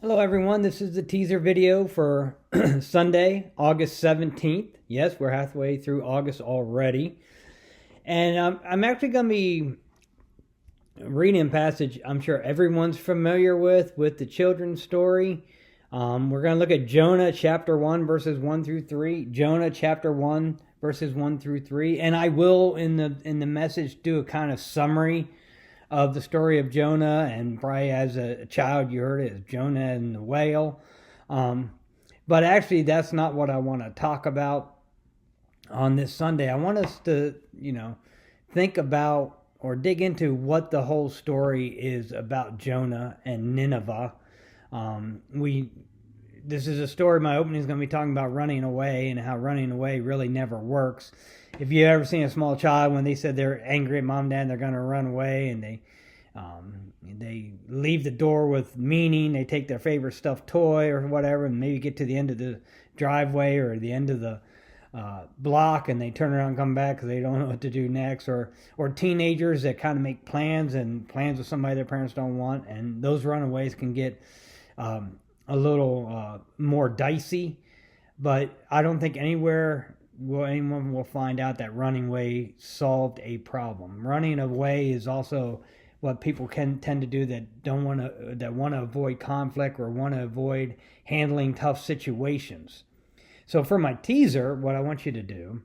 Hello everyone, this is the teaser video for Sunday, August 17th. Yes, we're halfway through August already. And I'm actually going to be reading a passage I'm sure everyone's familiar with the children's story. We're going to look at Jonah chapter 1 verses 1 through 3. Jonah chapter 1 verses 1 through 3. And I will in the message do a kind of summary of the story of Jonah, and probably as a child you heard it as Jonah and the whale. But actually that's not what I want to talk about on this Sunday. I want us to, think about or dig into what the whole story is about Jonah and Nineveh. This is a story, my opening is going to be talking about running away and how running away really never works. If you ever seen a small child when they said they're angry at mom and dad, they're going to run away, and they leave the door with meaning. They take their favorite stuffed toy or whatever, and maybe get to the end of the driveway or the end of the block, and they turn around and come back because they don't know what to do next. Or teenagers that kind of make plans with somebody their parents don't want, and those runaways can get a little more dicey. But I don't think anyone will find out that running away solved a problem. Running away is also what people can tend to do that want to avoid conflict or want to avoid handling tough situations. So for my teaser, what I want you to do,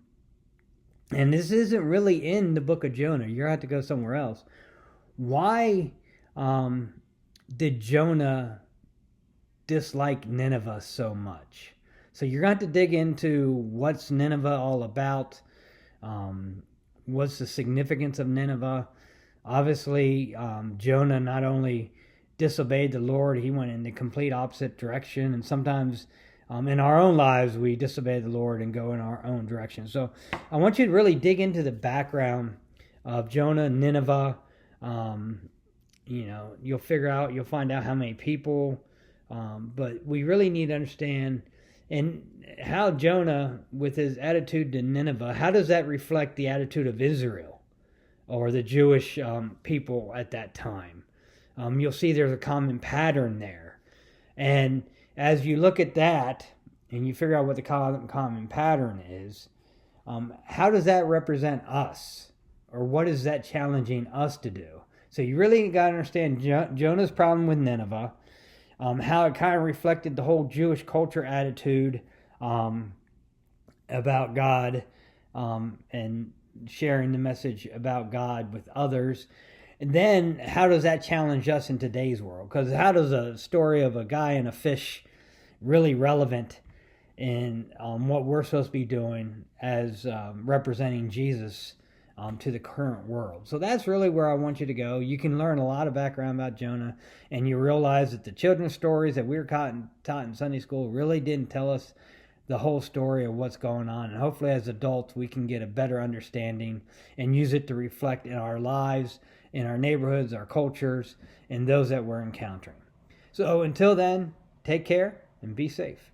and this isn't really in the book of Jonah, you're going to have to go somewhere else. Why did Jonah dislike Nineveh so much? So you're going to have to dig into what's Nineveh all about. What's the significance of Nineveh? Obviously, Jonah not only disobeyed the Lord, he went in the complete opposite direction. And sometimes in our own lives, we disobey the Lord and go in our own direction. So I want you to really dig into the background of Jonah, Nineveh. You'll find out how many people. But we really need to understand and how Jonah, with his attitude to Nineveh, how does that reflect the attitude of Israel or the Jewish people at that time? You'll see there's a common pattern there. And as you look at that and you figure out what the common pattern is, how does that represent us? Or what is that challenging us to do? So you really got to understand Jonah's problem with Nineveh. How it kind of reflected the whole Jewish culture attitude about God and sharing the message about God with others. And then how does that challenge us in today's world? Because how does a story of a guy and a fish really relevant in what we're supposed to be doing as representing Jesus to the current world? So that's really where I want you to go. You can learn a lot of background about Jonah, and you realize that the children's stories that we were taught in Sunday school really didn't tell us the whole story of what's going on. And hopefully as adults we can get a better understanding and use it to reflect in our lives, in our neighborhoods, our cultures, and those that we're encountering. So until then, take care and be safe.